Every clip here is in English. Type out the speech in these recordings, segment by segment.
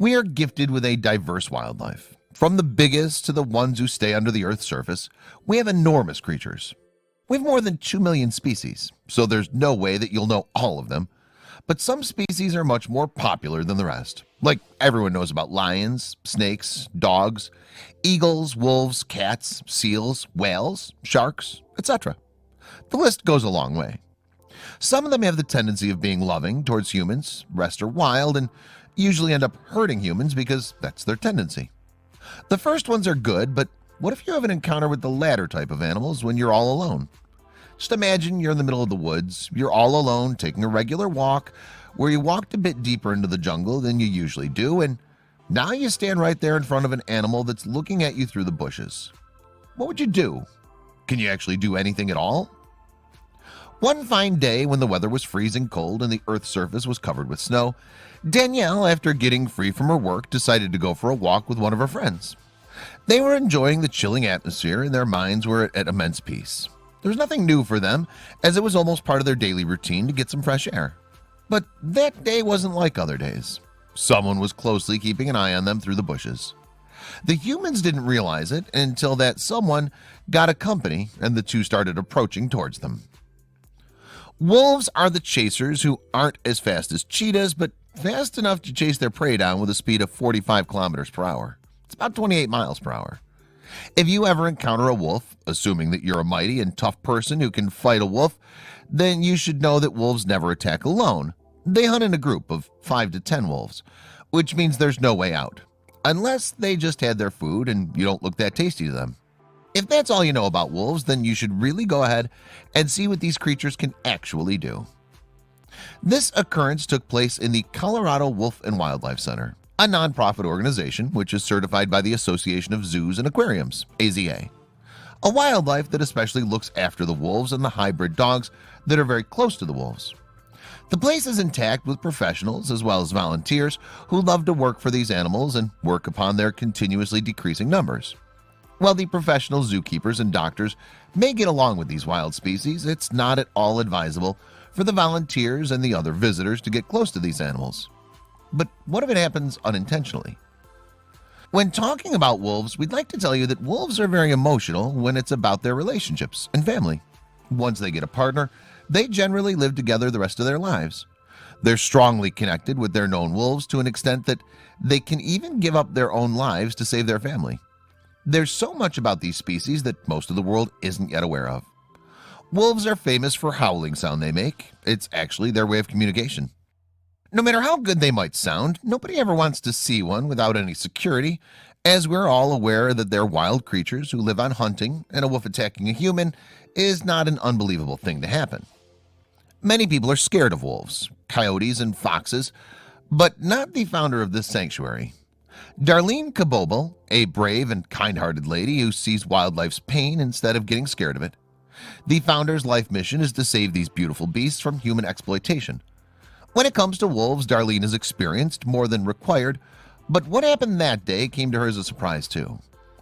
We are gifted with a diverse wildlife. From the biggest to the ones who stay under the Earth's surface, we have enormous creatures. We have more than 2 million species, so there's no way that you'll know all of them. But some species are much more popular than the rest. Like everyone knows about lions, snakes, dogs, eagles, wolves, cats, seals, whales, sharks, etc. The list goes a long way. Some of them have the tendency of being loving towards humans, rest are wild, and usually end up hurting humans because that's their tendency. The first ones are good, but what if you have an encounter with the latter type of animals when you're all alone? Just imagine you're in the middle of the woods, you're all alone taking a regular walk where you walked a bit deeper into the jungle than you usually do, and now you stand right there in front of an animal that's looking at you through the bushes. What would you do? Can you actually do anything at all? One fine day when the weather was freezing cold and the Earth's surface was covered with snow, Danielle, after getting free from her work, decided to go for a walk with one of her friends. They were enjoying the chilling atmosphere and their minds were at immense peace. There was nothing new for them, as it was almost part of their daily routine to get some fresh air. But that day wasn't like other days. Someone was closely keeping an eye on them through the bushes. The humans didn't realize it until that someone got a company and the two started approaching towards them. Wolves are the chasers who aren't as fast as cheetahs, but fast enough to chase their prey down with a speed of 45 kilometers per hour. It's about 28 miles per hour. If you ever encounter a wolf, assuming that you're a mighty and tough person who can fight a wolf, then you should know that wolves never attack alone. They hunt in a group of 5 to 10 wolves, which means there's no way out, unless they just had their food and you don't look that tasty to them. If that's all you know about wolves, then you should really go ahead and see what these creatures can actually do. This occurrence took place in the Colorado Wolf and Wildlife Center, a nonprofit organization which is certified by the Association of Zoos and Aquariums, AZA, a wildlife that especially looks after the wolves and the hybrid dogs that are very close to the wolves. The place is intact with professionals as well as volunteers who love to work for these animals and work upon their continuously decreasing numbers. While the professional zookeepers and doctors may get along with these wild species, it's not at all advisable for the volunteers and the other visitors to get close to these animals. But what if it happens unintentionally? When talking about wolves, we'd like to tell you that wolves are very emotional when it's about their relationships and family. Once they get a partner, they generally live together the rest of their lives. They're strongly connected with their known wolves to an extent that they can even give up their own lives to save their family. There's so much about these species that most of the world isn't yet aware of. Wolves are famous for howling sound they make. It's actually their way of communication. No matter how good they might sound, nobody ever wants to see one without any security, as we're all aware that they're wild creatures who live on hunting, and a wolf attacking a human is not an unbelievable thing to happen. Many people are scared of wolves, coyotes, and foxes, but not the founder of this sanctuary. Darlene Kabobel, a brave and kind-hearted lady who sees wildlife's pain instead of getting scared of it. The founder's life mission is to save these beautiful beasts from human exploitation. When it comes to wolves, Darlene is experienced more than required, but what happened that day came to her as a surprise too.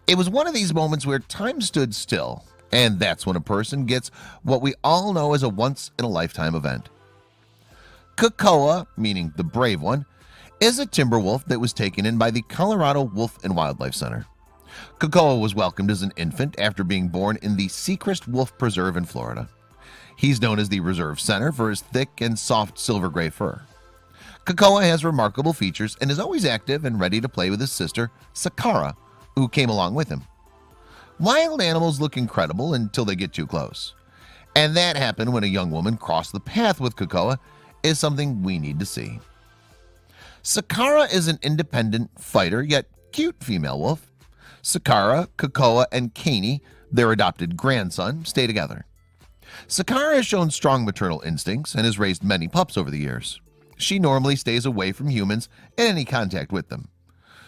It was one of these moments where time stood still, and that's when a person gets what we all know as a once-in-a-lifetime event. Kakoa, meaning the brave one, is a timber wolf that was taken in by the Colorado Wolf and Wildlife Center. Kakoa was welcomed as an infant after being born in the Secrest Wolf Preserve in Florida. He's known as the Reserve Center for his thick and soft silver gray fur. Kakoa has remarkable features and is always active and ready to play with his sister, Sakara, who came along with him. Wild animals look incredible until they get too close. And that happened when a young woman crossed the path with Kakoa is something we need to see. Sakara is an independent, fighter, yet cute female wolf. Sakara, Kakoa, and Kaney, their adopted grandson, stay together. Sakara has shown strong maternal instincts and has raised many pups over the years. She normally stays away from humans and any contact with them.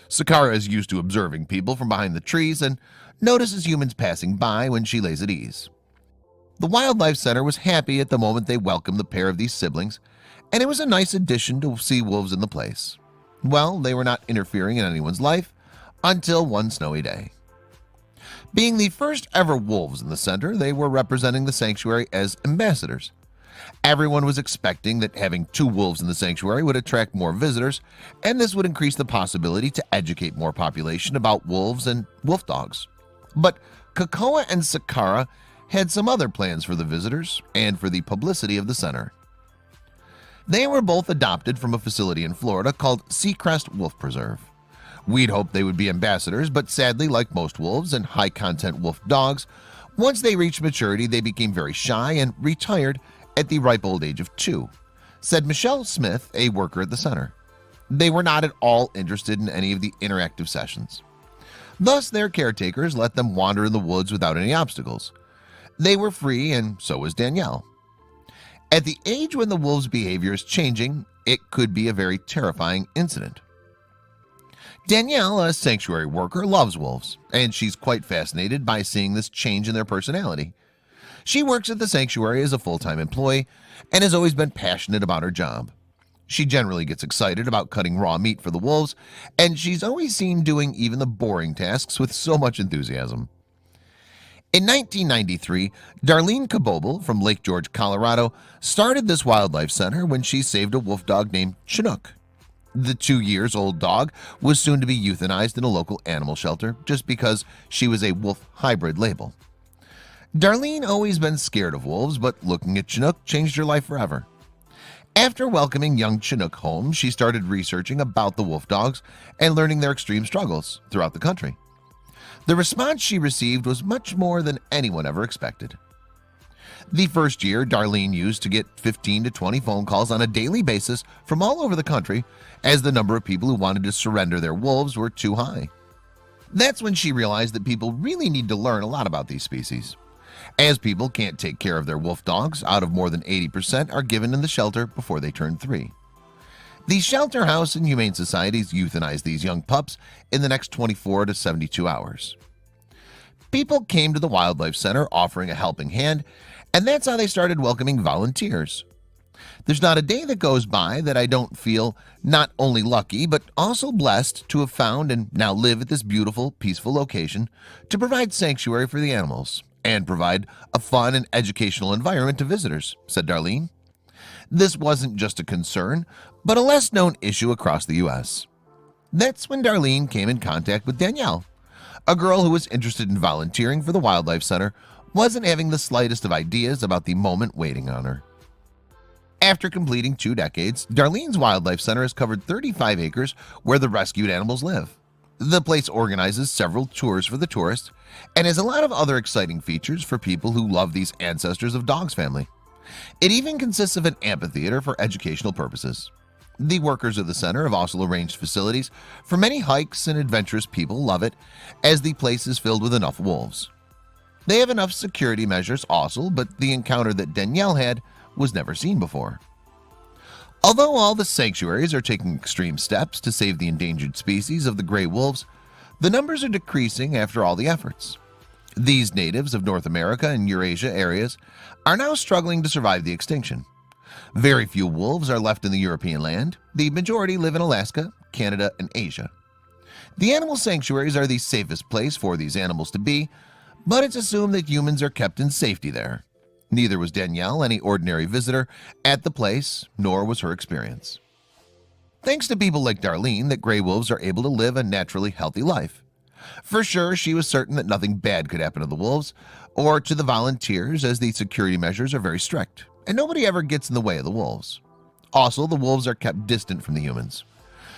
Sakara is used to observing people from behind the trees and notices humans passing by when she lays at ease. The Wildlife Center was happy at the moment they welcomed the pair of these siblings, and it was a nice addition to see wolves in the place. Well, they were not interfering in anyone's life until one snowy day. Being the first ever wolves in the center, they were representing the sanctuary as ambassadors. Everyone was expecting that having 2 wolves in the sanctuary would attract more visitors, and this would increase the possibility to educate more population about wolves and wolf dogs. But Cocoa and Sakara had some other plans for the visitors and for the publicity of the center. They were both adopted from a facility in Florida called Seacrest Wolf Preserve. We'd hoped they would be ambassadors, but sadly, like most wolves and high-content wolf dogs, once they reached maturity, they became very shy and retired at the ripe old age of 2, said Michelle Smith, a worker at the center. They were not at all interested in any of the interactive sessions. Thus, their caretakers let them wander in the woods without any obstacles. They were free, and so was Danielle. At the age when the wolf's behavior is changing, it could be a very terrifying incident. Danielle, a sanctuary worker, loves wolves, and she's quite fascinated by seeing this change in their personality. She works at the sanctuary as a full-time employee and has always been passionate about her job. She generally gets excited about cutting raw meat for the wolves, and she's always seen doing even the boring tasks with so much enthusiasm. In 1993, Darlene Kabobel from Lake George, Colorado, started this wildlife center when she saved a wolf dog named Chinook. The 2-year-old dog was soon to be euthanized in a local animal shelter just because she was a wolf hybrid label. Darlene always been scared of wolves, but looking at Chinook changed her life forever. After welcoming young Chinook home, she started researching about the wolf dogs and learning their extreme struggles throughout the country. The response she received was much more than anyone ever expected. The first year, Darlene used to get 15 to 20 phone calls on a daily basis from all over the country, as the number of people who wanted to surrender their wolves were too high. That's when she realized that people really need to learn a lot about these species. As people can't take care of their wolf dogs, out of more than 80% are given in the shelter before they turn 3. The Shelter House and Humane Societies euthanize these young pups in the next 24 to 72 hours. People came to the Wildlife Center offering a helping hand, and that's how they started welcoming volunteers. There's not a day that goes by that I don't feel not only lucky but also blessed to have found and now live at this beautiful, peaceful location to provide sanctuary for the animals and provide a fun and educational environment to visitors, said Darlene. This wasn't just a concern, but a less-known issue across the U.S. That's when Darlene came in contact with Danielle, a girl who was interested in volunteering for the Wildlife Center, wasn't having the slightest of ideas about the moment waiting on her. After completing 2 decades, Darlene's Wildlife Center has covered 35 acres where the rescued animals live. The place organizes several tours for the tourists and has a lot of other exciting features for people who love these ancestors of dogs family. It even consists of an amphitheater for educational purposes. The workers of the center have also arranged facilities for many hikes, and adventurous people love it as the place is filled with enough wolves. They have enough security measures also, but the encounter that Danielle had was never seen before. Although all the sanctuaries are taking extreme steps to save the endangered species of the gray wolves, the numbers are decreasing after all the efforts. These natives of North America and Eurasia areas are now struggling to survive the extinction. Very few wolves are left in the European land. The majority live in Alaska, Canada, and Asia. The animal sanctuaries are the safest place for these animals to be, but it's assumed that humans are kept in safety there. Neither was Danielle any ordinary visitor at the place, nor was her experience. Thanks to people like Darlene that gray wolves are able to live a naturally healthy life. For sure, she was certain that nothing bad could happen to the wolves or to the volunteers, as the security measures are very strict and nobody ever gets in the way of the wolves. Also, the wolves are kept distant from the humans.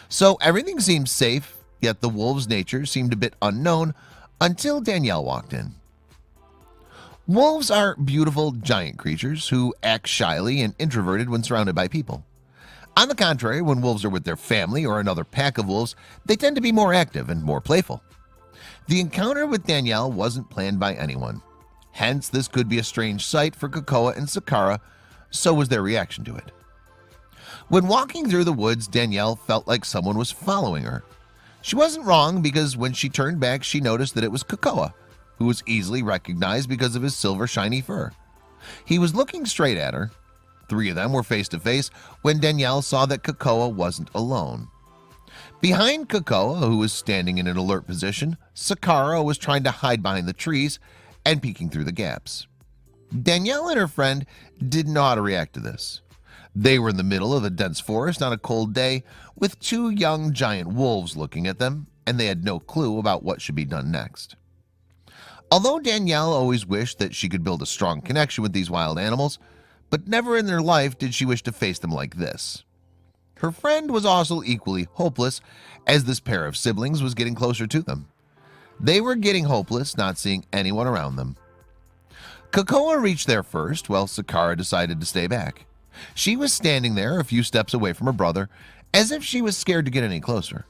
So everything seems safe, yet the wolves' nature seemed a bit unknown until Danielle walked in. Wolves are beautiful giant creatures who act shyly and introverted when surrounded by people. On the contrary, when wolves are with their family or another pack of wolves, they tend to be more active and more playful. The encounter with Danielle wasn't planned by anyone. Hence, this could be a strange sight for Cocoa and Sakara, so was their reaction to it. When walking through the woods, Danielle felt like someone was following her. She wasn't wrong, because when she turned back, she noticed that it was Cocoa, who was easily recognized because of his silver shiny fur. He was looking straight at her. 3 of them were face to face when Danielle saw that Cocoa wasn't alone. Behind Cocoa, who was standing in an alert position, Sakara was trying to hide behind the trees and peeking through the gaps. Danielle and her friend didn't know how to react to this. They were in the middle of a dense forest on a cold day with two young giant wolves looking at them, and they had no clue about what should be done next. Although Danielle always wished that she could build a strong connection with these wild animals, but never in their life did she wish to face them like this. Her friend was also equally hopeless, as this pair of siblings was getting closer to them. They were getting hopeless, not seeing anyone around them. Cocoa reached there first, while Sakara decided to stay back. She was standing there a few steps away from her brother, as if she was scared to get any closer.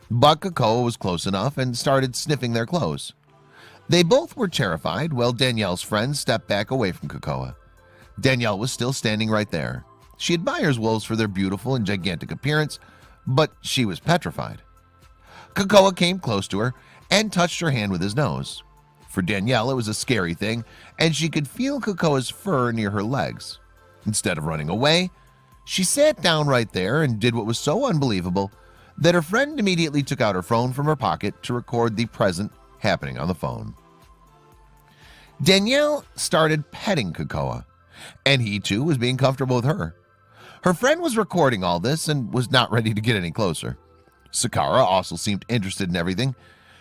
But Cocoa was close enough and started sniffing their clothes. They both were terrified, while Danielle's friend stepped back away from Cocoa. Danielle was still standing right there. She admires wolves for their beautiful and gigantic appearance, but she was petrified. Cocoa came close to her and touched her hand with his nose. For Danielle, it was a scary thing, and she could feel Cocoa's fur near her legs. Instead of running away, she sat down right there and did what was so unbelievable that her friend immediately took out her phone from her pocket to record the present happening on the phone. Danielle started petting Cocoa, and he too was being comfortable with her. Her friend was recording all this and was not ready to get any closer. Sakara also seemed interested in everything.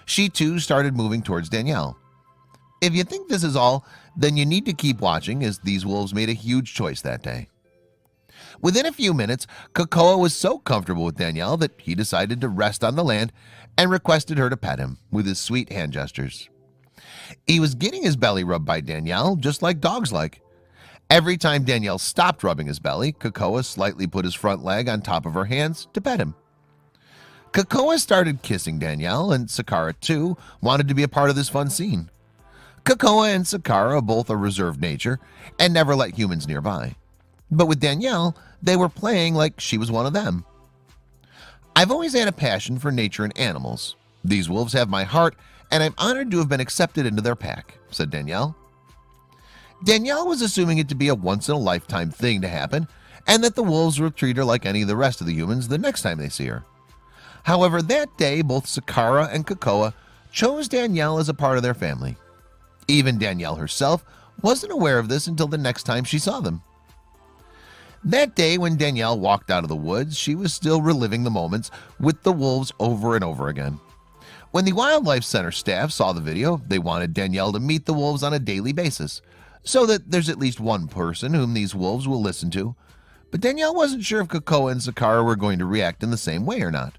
She too started moving towards Danielle. If you think this is all, then you need to keep watching, as these wolves made a huge choice that day. Within a few minutes, Cocoa was so comfortable with Danielle that he decided to rest on the land and requested her to pet him with his sweet hand gestures. He was getting his belly rubbed by Danielle, just like dogs like. Every time Danielle stopped rubbing his belly, Cocoa slightly put his front leg on top of her hands to pet him. Cocoa started kissing Danielle, and Sakara too wanted to be a part of this fun scene. Cocoa and Sakara both a reserved nature and never let humans nearby. But with Danielle, they were playing like she was one of them. I've always had a passion for nature and animals. These wolves have my heart, and I'm honored to have been accepted into their pack, said Danielle. Danielle was assuming it to be a once-in-a-lifetime thing to happen, and that the wolves would treat her like any of the rest of the humans the next time they see her. However, that day, both Sakara and Cocoa chose Danielle as a part of their family. Even Danielle herself wasn't aware of this until the next time she saw them. That day, when Danielle walked out of the woods, she was still reliving the moments with the wolves over and over again. When the Wildlife Center staff saw the video, they wanted Danielle to meet the wolves on a daily basis, so that there's at least one person whom these wolves will listen to. But Danielle wasn't sure if Cocoa and Sakara were going to react in the same way or not.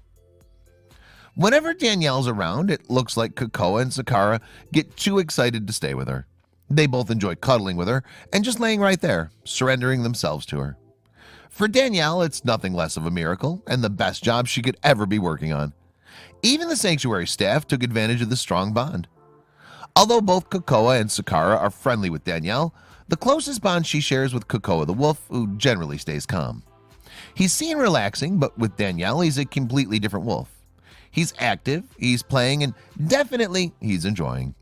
Whenever Danielle's around, it looks like Cocoa and Sakara get too excited to stay with her. They both enjoy cuddling with her and just laying right there, surrendering themselves to her. For Danielle, it's nothing less of a miracle and the best job she could ever be working on. Even the sanctuary staff took advantage of the strong bond. Although both Cocoa and Sakara are friendly with Danielle, the closest bond she shares with Cocoa the wolf, who generally stays calm. He's seen relaxing, but with Danielle, he's a completely different wolf. He's active, he's playing, and definitely he's enjoying.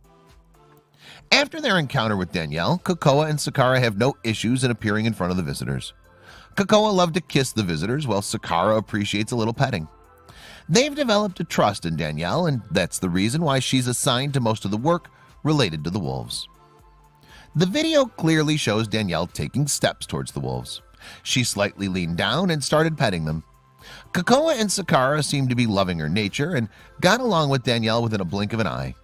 After their encounter with Danielle, Cocoa and Sakara have no issues in appearing in front of the visitors. Cocoa loved to kiss the visitors, while Sakara appreciates a little petting. They've developed a trust in Danielle, and that's the reason why she's assigned to most of the work related to the wolves. The video clearly shows Danielle taking steps towards the wolves. She slightly leaned down and started petting them. Cocoa and Sakara seemed to be loving her nature and got along with Danielle within a blink of an eye.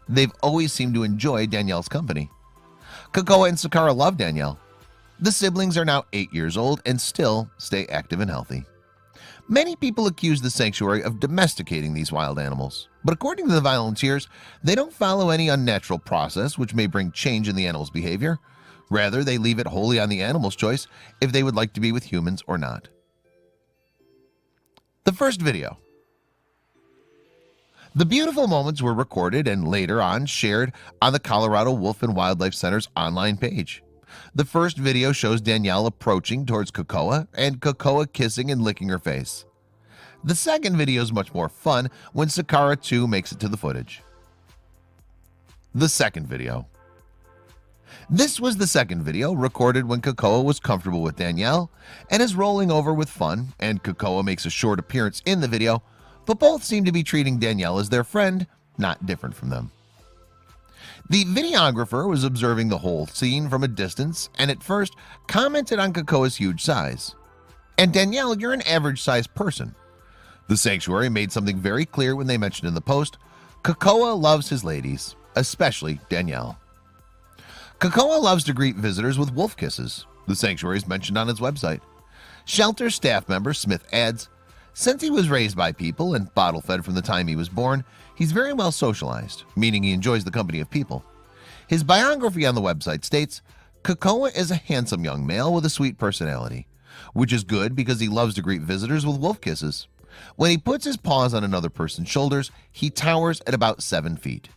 They've always seemed to enjoy Danielle's company. Cocoa and Sakara love Danielle. The siblings are now 8 years old and still stay active and healthy. Many people accuse the sanctuary of domesticating these wild animals, but according to the volunteers, they don't follow any unnatural process which may bring change in the animal's behavior. Rather, they leave it wholly on the animal's choice if they would like to be with humans or not. The first video. The beautiful moments were recorded and later on shared on the Colorado Wolf and Wildlife Center's online page. The first video shows Danielle approaching towards Cocoa and Cocoa kissing and licking her face. The second video is much more fun when Sakara too makes it to the footage. The second video. This was the second video recorded when Cocoa was comfortable with Danielle and is rolling over with fun, and Cocoa makes a short appearance in the video, but both seem to be treating Danielle as their friend, not different from them. The videographer was observing the whole scene from a distance and at first commented on Kakoa's huge size. And Danielle, you're an average-sized person. The sanctuary made something very clear when they mentioned in the post, Kakoa loves his ladies, especially Danielle. Kakoa loves to greet visitors with wolf kisses, the sanctuary is mentioned on its website. Shelter staff member Smith adds, since he was raised by people and bottle-fed from the time he was born, he's very well socialized, meaning he enjoys the company of people. His biography on the website states, Kakoa is a handsome young male with a sweet personality, which is good because he loves to greet visitors with wolf kisses. When he puts his paws on another person's shoulders, he towers at about 7 feet.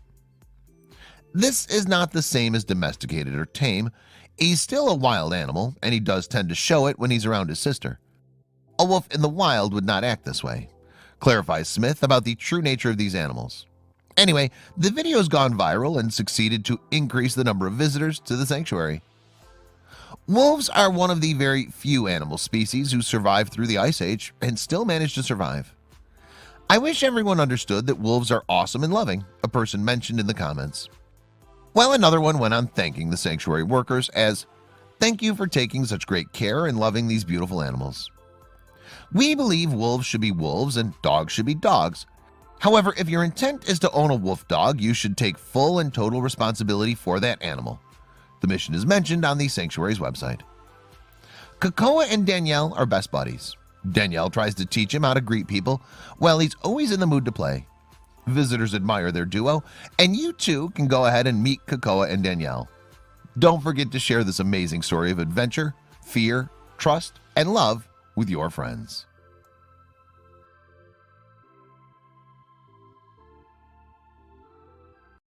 This is not the same as domesticated or tame. He's still a wild animal, and he does tend to show it when he's around his sister. A wolf in the wild would not act this way, clarifies Smith about the true nature of these animals. Anyway, the video's gone viral and succeeded to increase the number of visitors to the sanctuary. Wolves are one of the very few animal species who survived through the Ice Age and still managed to survive. I wish everyone understood that wolves are awesome and loving, a person mentioned in the comments. While another one went on thanking the sanctuary workers as, thank you for taking such great care and loving these beautiful animals. We believe wolves should be wolves and dogs should be dogs. However, if your intent is to own a wolf dog, you should take full and total responsibility for that animal. The mission is mentioned on the sanctuary's website. Kakoa and Danielle are best buddies. Danielle tries to teach him how to greet people, while he's always in the mood to play. Visitors admire their duo, and you too can go ahead and meet Kakoa and Danielle. Don't forget to share this amazing story of adventure, fear, trust, and love with your friends.